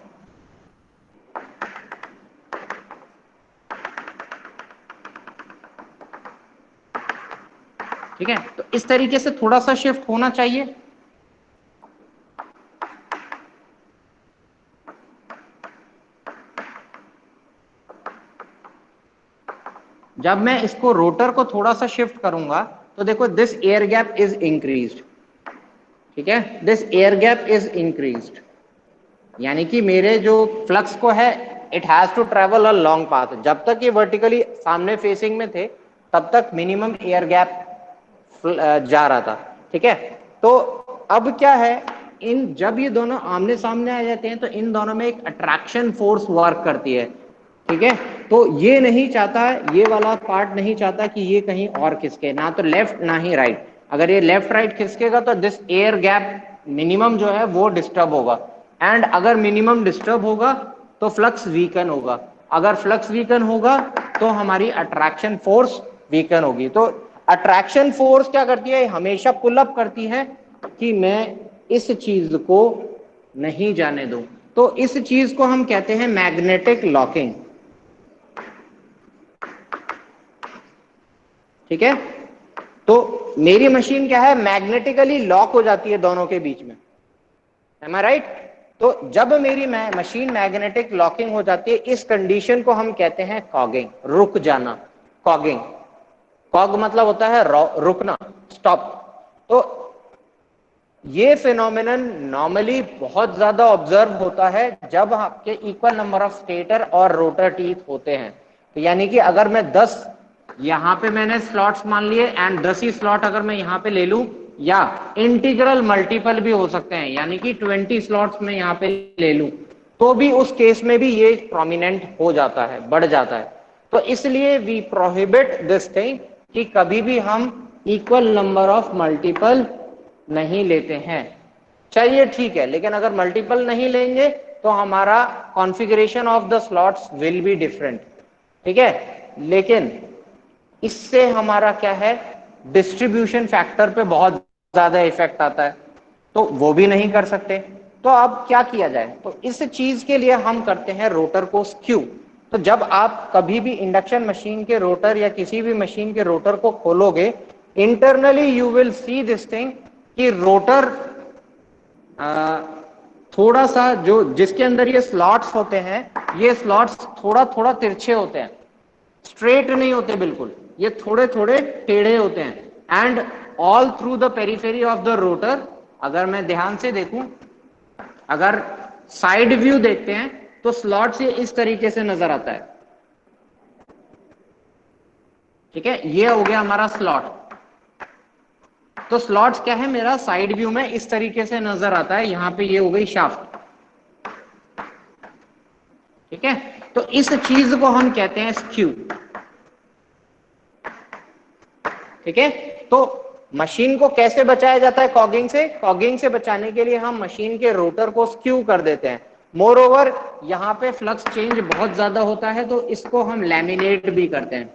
ठीक है, तो इस तरीके से थोड़ा सा शिफ्ट होना चाहिए। जब मैं इसको रोटर को थोड़ा सा शिफ्ट करूंगा तो देखो this air gap is increased, ठीक है, this air gap is increased, यानी कि मेरे जो फ्लक्स को है it has to travel a long path. जब तक ये वर्टिकली सामने फेसिंग में थे तब तक मिनिमम एयर गैप जा रहा था, ठीक है। तो अब क्या है, इन जब ये दोनों आमने सामने आ जाते हैं तो इन दोनों में एक अट्रैक्शन फोर्स वर्क करती है, ठीक है। तो ये नहीं चाहता, ये वाला पार्ट नहीं चाहता कि ये कहीं और खिसके, ना तो लेफ्ट ना ही राइट। अगर ये लेफ्ट राइट खिसकेगा तो दिस एयर गैप मिनिमम जो है वो डिस्टर्ब होगा, एंड अगर मिनिमम डिस्टर्ब होगा तो फ्लक्स वीकन होगा, अगर फ्लक्स वीकन होगा तो हमारी अट्रैक्शन फोर्स वीकन होगी। तो अट्रैक्शन फोर्स क्या करती है, हमेशा पुल अप करती है कि मैं इस चीज को नहीं जाने दूं। तो इस चीज को हम कहते हैं मैग्नेटिक लॉकिंग, ठीक है। तो मेरी मशीन क्या है, मैग्नेटिकली लॉक हो जाती है दोनों के बीच में, एम आई राइट। तो जब मेरी मशीन मैग्नेटिक लॉकिंग हो जाती है, इस कंडीशन को हम कहते हैं कॉगिंग, रुक जाना, कॉगिंग। कॉग मतलब होता है रुकना, स्टॉप। तो ये फिनोमिनन नॉर्मली बहुत ज्यादा ऑब्जर्व होता है जब आपके इक्वल नंबर ऑफ स्टेटर और रोटर टीथ होते हैं। तो यानी कि अगर मैं 10 यहां पे मैंने स्लॉट्स मान लिए एंड 10 ही स्लॉट अगर मैं यहां पे ले लूं, या इंटीग्रल मल्टीपल भी हो सकते हैं, यानी कि 20 स्लॉट्स में यहां पे ले लूं, तो भी उस केस में भी ये प्रोमिनेंट हो जाता है, बढ़ जाता है। तो इसलिए वी प्रोहिबिट दिस थिंग कि कभी भी हम इक्वल नंबर ऑफ मल्टीपल नहीं लेते हैं। चलिए ठीक है, लेकिन अगर मल्टीपल नहीं लेंगे तो हमारा configuration of the slots will be different, ठीक है। लेकिन इससे हमारा क्या है, डिस्ट्रीब्यूशन फैक्टर पे बहुत ज्यादा इफेक्ट आता है, तो वो भी नहीं कर सकते। तो अब क्या किया जाए, तो इस चीज के लिए हम करते हैं रोटर को स्क्यू। तो जब आप कभी भी इंडक्शन मशीन के रोटर या किसी भी मशीन के रोटर को खोलोगे, internally you will see this thing कि रोटर थोड़ा सा जो जिसके अंदर ये स्लॉट्स होते हैं, ये स्लॉट्स थोड़ा थोड़ा तिरछे होते हैं, स्ट्रेट नहीं होते बिल्कुल, ये थोड़े थोड़े टेढ़े होते हैं। And all through the periphery of the rotor, अगर मैं ध्यान से देखूं, अगर साइड व्यू देखते हैं तो स्लॉट्स ये इस तरीके से नजर आता है। ठीक है, ये हो गया हमारा स्लॉट। तो स्लॉट्स क्या है, मेरा साइड व्यू में इस तरीके से नजर आता है। यहां पे ये हो गई शाफ्ट। ठीक है, तो इस चीज को हम कहते हैं स्क्यू। ठीक है, तो मशीन को कैसे बचाया जाता है कॉगिंग से? कॉगिंग से बचाने के लिए हम मशीन के रोटर को स्क्यू कर देते हैं। मोर ओवर यहाँ पे फ्लक्स चेंज बहुत ज्यादा होता है, तो इसको हम लैमिनेट भी करते हैं।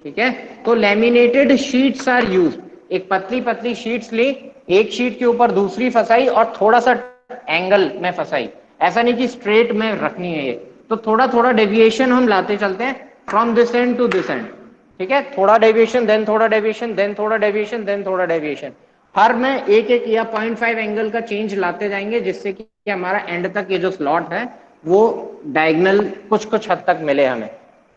ठीक है, तो लैमिनेटेड शीट्स आर यूज। एक पतली पतली शीट्स ली, एक शीट के ऊपर दूसरी फंसाई और थोड़ा सा एंगल में फंसाई। ऐसा नहीं कि स्ट्रेट में रखनी है ये, तो थोड़ा थोड़ा डेविएशन हम लाते चलते हैं from this end to this end. ठीक है, थोड़ा डेविएशन, देन थोड़ा डेविएशन, देन थोड़ा डेविएशन, देन थोड़ा डेविएशन। हर में एक एक या 0.5 एंगल का चेंज लाते जाएंगे, जिससे कि हमारा एंड तक ये जो स्लॉट है वो डायगोनल कुछ कुछ हद तक मिले हमें।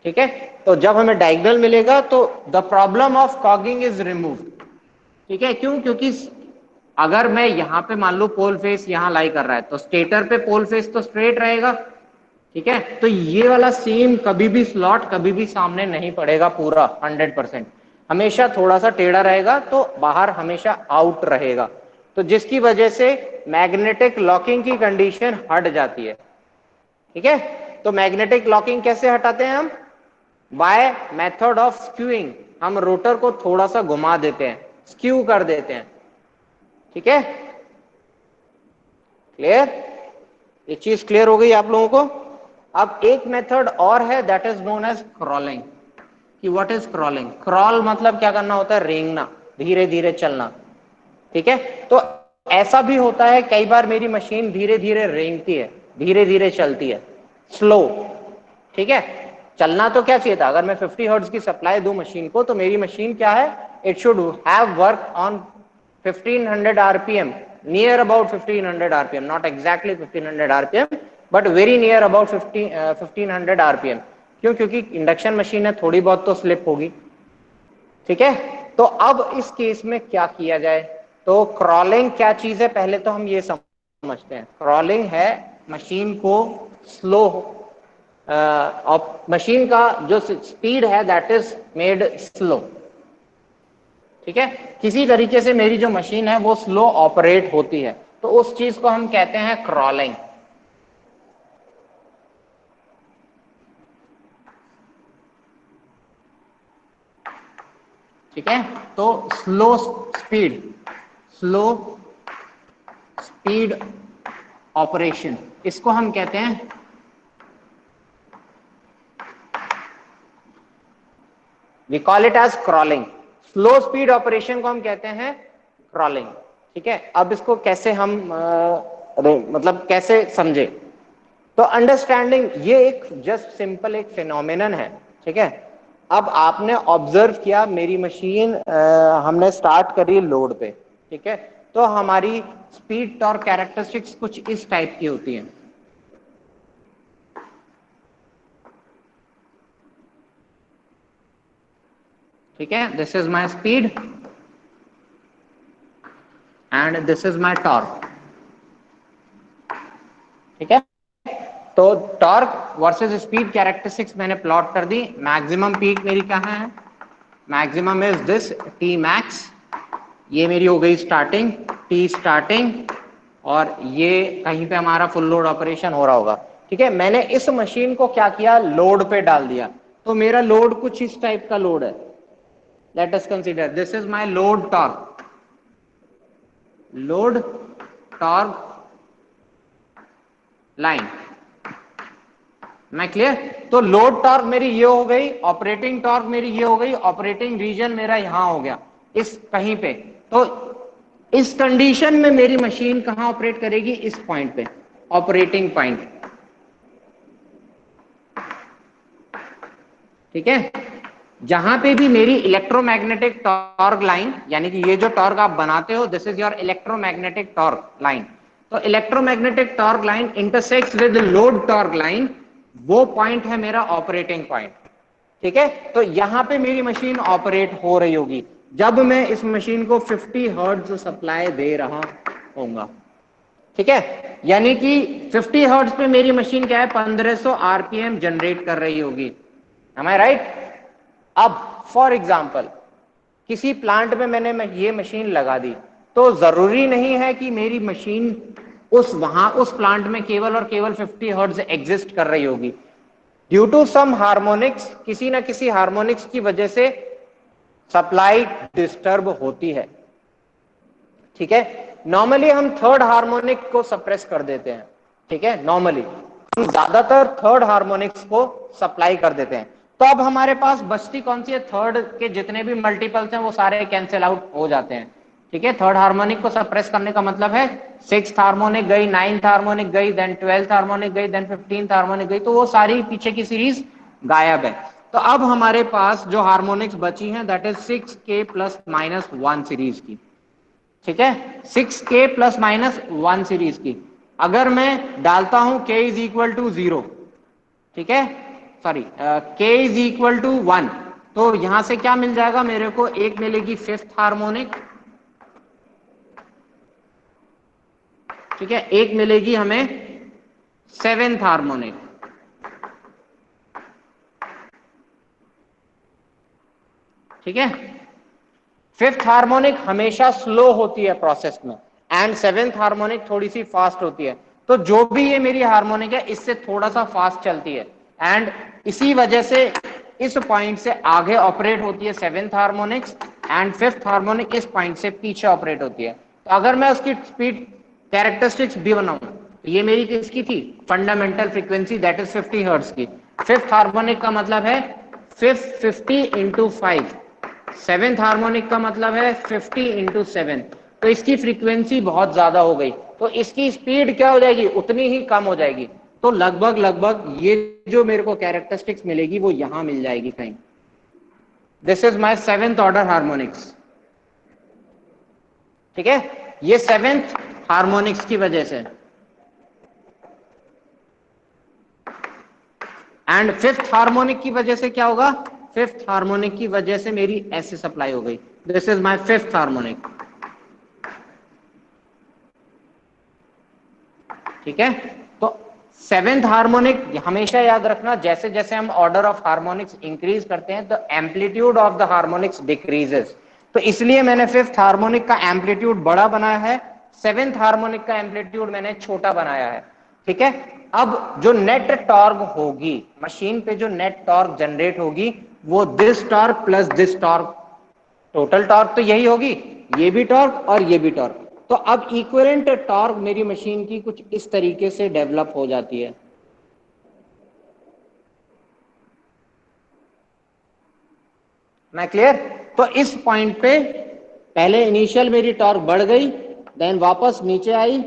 ठीक है, तो जब हमें डायगोनल मिलेगा तो the problem of cogging is removed. ठीक है, क्यों? क्योंकि अगर मैं यहाँ पे मान लो पोल फेस यहाँ लाई कर रहा है, तो स्टेटर पे पोल फेस तो स्ट्रेट रहेगा। ठीक है, तो ये वाला सेम कभी भी स्लॉट कभी भी सामने नहीं पड़ेगा पूरा 100%, हमेशा थोड़ा सा टेढ़ा रहेगा, तो बाहर हमेशा आउट रहेगा। तो जिसकी वजह से मैग्नेटिक लॉकिंग की कंडीशन हट जाती है। ठीक है, तो मैग्नेटिक लॉकिंग कैसे हटाते हैं हम? By method of skewing. हम रोटर को थोड़ा सा घुमा देते हैं, स्क्यू कर देते हैं। ठीक है, क्लियर? ये चीज क्लियर हो गई आप लोगों को? अब एक मेथड और है, that is known as crawling. कि व्हाट इज क्रॉलिंग? क्रॉल मतलब क्या करना होता है? रेंगना, धीरे धीरे चलना। ठीक है, तो ऐसा भी होता है कई बार मेरी मशीन धीरे धीरे रेंगती है, धीरे धीरे चलती है, स्लो। ठीक है, चलना तो क्या चाहिए था? अगर मैं 50 हर्ट्ज की सप्लाई दूं मशीन को, तो मेरी मशीन क्या है? It should have work on 1500 RPM, near about 1500 RPM, not exactly 1500 RPM, but very near about 1500 RPM. क्यों? क्योंकि इंडक्शन मशीन है, थोड़ी बहुत तो स्लिप होगी। ठीक है, तो अब इस केस में क्या किया जाए? तो क्रॉलिंग क्या चीज है, पहले तो हम ये समझते हैं। क्रॉलिंग है मशीन को स्लो, मशीन का जो स्पीड है दैट इज मेड स्लो। ठीक है, किसी तरीके से मेरी जो मशीन है वो स्लो ऑपरेट होती है, तो उस चीज को हम कहते हैं क्रॉलिंग। ठीक है, तो स्लो स्पीड ऑपरेशन, इसको हम कहते हैं we call it as crawling. Slow speed operation को हम कहते हैं क्रॉलिंग। ठीक है, अब इसको कैसे हम मतलब कैसे समझे? तो अंडरस्टैंडिंग, ये एक जस्ट सिंपल एक फिनोमिनन है। ठीक है, अब आपने ऑब्जर्व किया मेरी मशीन हमने स्टार्ट करी लोड पे। ठीक है, तो हमारी स्पीड टॉर्क कैरेक्टरिस्टिक्स कुछ इस टाइप की होती हैं। ठीक है, this is my speed and this is my torque. ठीक है, तो टॉर्क वर्सेस स्पीड कैरेक्टरिस्टिक्स मैंने प्लॉट कर दी। मैक्सिमम पीक मेरी कहाँ है? Maximum is this T max. ये मेरी हो गई स्टार्टिंग, टी स्टार्टिंग, और ये कहीं पे हमारा फुल लोड ऑपरेशन हो रहा होगा। ठीक है, मैंने इस मशीन को क्या किया? लोड पे डाल दिया। तो मेरा लोड कुछ इस टाइप का लोड है। Late us consider this is my load torque, load torque line. मैं क्लियर? तो लोड टॉर्क मेरी ये हो गई, ऑपरेटिंग टॉर्क मेरी ये हो गई, ऑपरेटिंग रीजन मेरा यहां हो गया इस कहीं पे। तो इस कंडीशन में मेरी मशीन कहां ऑपरेट करेगी? इस पॉइंट पे, ऑपरेटिंग पॉइंट। ठीक है, जहां पे भी मेरी इलेक्ट्रोमैग्नेटिक टॉर्क लाइन, यानी कि ये जो टॉर्क आप बनाते हो, this is your electromagnetic torque line, तो electromagnetic torque line intersects with load torque line, वो पॉइंट है मेरा ऑपरेटिंग पॉइंट। ठीक है, तो यहां पे मेरी मशीन ऑपरेट हो रही होगी जब मैं इस मशीन को 50 हर्ट्ज सप्लाई दे रहा होऊंगा। ठीक है, यानी कि 50 हर्ट्ज पे मेरी मशीन क्या है, 1500 आरपीएम जनरेट कर रही होगी। Am I right? अब फॉर एग्जाम्पल किसी प्लांट में मैंने ये मशीन लगा दी, तो जरूरी नहीं है कि मेरी मशीन उस प्लांट में केवल और केवल 50 हर्ट्ज एग्जिस्ट कर रही होगी। ड्यू टू सम हार्मोनिक्स, किसी ना किसी हार्मोनिक्स की वजह से सप्लाई डिस्टर्ब होती है। ठीक है, नॉर्मली हम थर्ड हार्मोनिक को सप्रेस कर देते हैं। ठीक है, नॉर्मली हम ज्यादातर थर्ड हार्मोनिक्स को सप्लाई कर देते हैं। तो अब हमारे पास बचती कौन सी है, थर्ड के जितने भी मल्टीपल्स हैं वो सारे कैंसिल आउट हो जाते हैं। ठीक है, थर्ड हार्मोनिक को सप्रेस करने का मतलब है 6th हार्मोनिक गई, 9th हार्मोनिक गई, देन 12th हार्मोनिक गई, देन 15th हार्मोनिक गई, तो वो सारी पीछे की सीरीज गायब है। तो अब हमारे पास जो हार्मोनिक्स बची हैं that is 6K plus minus 1 series की। ठीक है, 6K प्लस माइनस 1 सीरीज की। अगर मैं डालता हूं K इज इक्वल टू 0, ठीक है, sorry K is equal to 1, तो यहां से क्या मिल जाएगा मेरे को, एक मिलेगी 5th हार्मोनिक, ठीक है, एक मिलेगी हमें 7th हार्मोनिक। ठीक है, 5th हार्मोनिक हमेशा स्लो होती है प्रोसेस में एंड 7th हार्मोनिक थोड़ी सी फास्ट होती है। तो जो भी ये मेरी हार्मोनिक है इससे थोड़ा सा फास्ट चलती है एंड इसी वजह से इस पॉइंट से आगे ऑपरेट होती है 7th harmonics and 5th harmonic इस पॉइंट से पीछे ऑपरेट होती है। तो अगर मैं उसकी स्पीड कैरेक्टरिस्टिक्स भी बनाऊं तो ये मेरी किसकी थी, fundamental frequency that is 50 hertz की। 5th हार्मोनिक का मतलब है 50 इंटू 5, 7th हार्मोनिक का मतलब है 50 इंटू 7, तो इसकी फ्रीक्वेंसी बहुत ज्यादा हो गई, तो इसकी स्पीड क्या हो जाएगी, उतनी ही कम हो जाएगी। तो लगभग लगभग ये जो मेरे को कैरेक्टरिस्टिक्स मिलेगी वो यहां मिल जाएगी कहीं। This is my 7th order harmonics. ठीक है, ये 7th हार्मोनिक्स की वजह से एंड 5th हार्मोनिक की वजह से क्या होगा, 5th हार्मोनिक की वजह से मेरी ऐसे सप्लाई हो गई। This is my 5th harmonic. ठीक है, तो 7th हार्मोनिक हमेशा याद रखना, जैसे जैसे हम ऑर्डर ऑफ हार्मोनिक्स इंक्रीज करते हैं तो amplitude of the harmonics decreases. तो इसलिए मैंने 5th हार्मोनिक का एम्पलीट्यूड बड़ा बनाया है, 7th हार्मोनिक का एम्पलीट्यूड मैंने छोटा बनाया है। ठीक है, अब जो नेट टॉर्क होगी मशीन पे, जो नेट टॉर्क जनरेट होगी वो this torque plus this torque, total torque तो यही होगी, ये भी टॉर्क और ये भी टॉर्क। तो अब इक्विवेलेंट टॉर्क मेरी मशीन की कुछ इस तरीके से डेवलप हो जाती है। मैं क्लियर? तो इस पॉइंट पे पहले इनिशियल मेरी टॉर्क बढ़ गई, देन वापस नीचे आई,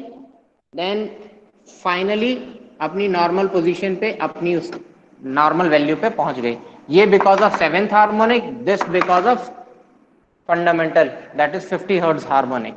देन फाइनली अपनी नॉर्मल पोजीशन पे, अपनी उस नॉर्मल वैल्यू पे पहुंच गई। ये because of 7th harmonic, this because of fundamental that is 50 hertz harmonic.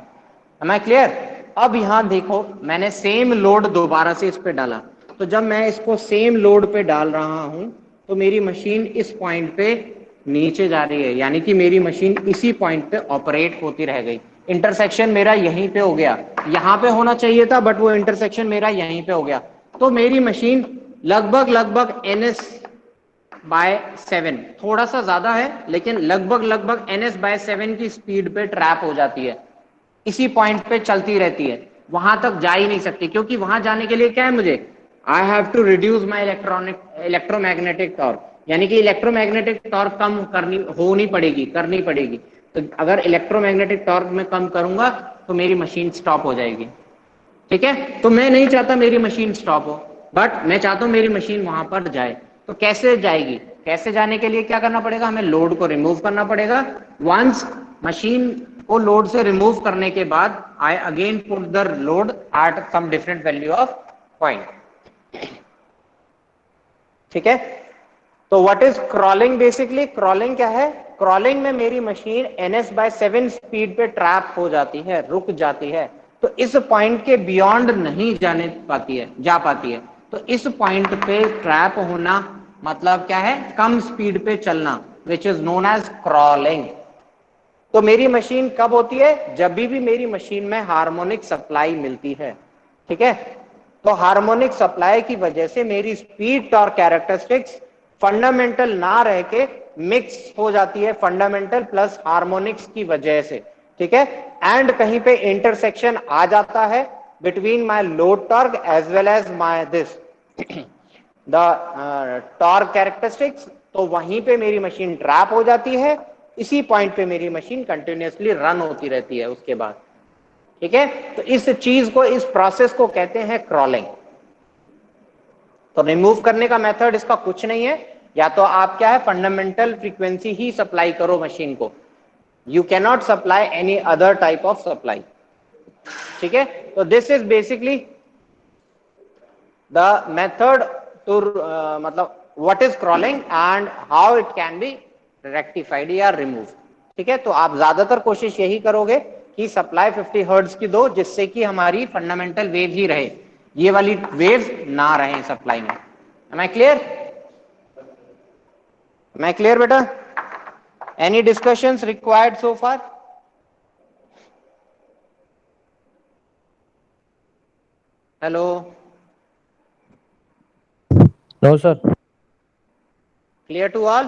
Am I clear? अब यहां देखो मैंने सेम लोड दोबारा से इस पे डाला, तो जब मैं इसको सेम लोड पे डाल रहा हूं तो मेरी मशीन इस पॉइंट पे नीचे जा रही है, यानी कि मेरी मशीन इसी पॉइंट पे ऑपरेट होती रह गई। इंटरसेक्शन मेरा यहीं पे हो गया, यहां पे होना चाहिए था बट वो इंटरसेक्शन मेरा यहीं पे हो गया। तो मेरी मशीन लगभग लगभग ns/7, थोड़ा सा ज्यादा है लेकिन लगभग लगभग ns/7 की स्पीड पे ट्रैप हो जाती है, इसी पॉइंट पे चलती रहती है, वहां तक जा ही नहीं सकती, क्योंकि वहां जाने के लिए क्या है, मुझे I have to reduce my electromagnetic torque, यानी कि इलेक्ट्रोमैग्नेटिक टॉर्क कम करनी पड़ेगी। तो अगर इलेक्ट्रोमैग्नेटिक टॉर्क में कम करूंगा तो मेरी मशीन स्टॉप हो जाएगी। ठीक है, तो मैं नहीं चाहता मेरी मशीन स्टॉप हो, बट मैं चाहता हूं मेरी मशीन वहां पर जाए। तो कैसे जाएगी, कैसे जाने के लिए क्या करना पड़ेगा, हमें लोड को रिमूव करना पड़ेगा। वंस मशीन को लोड से रिमूव करने के बाद I again put the load at some different value of point. ठीक है, तो what is crawling, basically crawling क्या है, क्रॉलिंग में मेरी मशीन ns/7 स्पीड पे ट्रैप हो जाती है, रुक जाती है। तो इस पॉइंट के बियॉन्ड नहीं जा पाती है। तो इस पॉइंट पे ट्रैप होना मतलब क्या है, कम स्पीड पे चलना, which is known as crawling. तो मेरी मशीन कब होती है, जब भी मेरी मशीन में हार्मोनिक सप्लाई मिलती है, ठीक है। तो हार्मोनिक सप्लाई की वजह से मेरी स्पीड टॉर्क कैरेक्टरिस्टिक्स फंडामेंटल ना रह के मिक्स हो जाती है फंडामेंटल प्लस हार्मोनिक्स की वजह से, ठीक है। एंड कहीं पे इंटरसेक्शन आ जाता है between my load torque as well as my this the torque characteristics. तो वहीं पे मेरी मशीन ट्रैप हो जाती है, इसी पॉइंट पे मेरी मशीन कंटिन्यूअसली रन होती रहती है उसके बाद, ठीक है। तो इस चीज को, इस प्रोसेस को कहते हैं क्रॉलिंग। तो रिमूव करने का मेथड इसका कुछ नहीं है, या तो आप क्या है फंडामेंटल फ्रीक्वेंसी ही सप्लाई करो मशीन को, you cannot supply any other type of supply, ठीक है। तो this is basically the method to मतलब what is crawling and how it can be rectified या रिमूव, ठीक है। तो आप ज्यादातर कोशिश यही करोगे कि सप्लाई 50 हर्ट्ज की दो, जिससे कि हमारी फंडामेंटल वेव ही रहे, ये वाली वेव्स ना रहे सप्लाई में। Am I clear? Am I clear बेटा? Any discussions required so far? Hello? No, sir. Clear to all?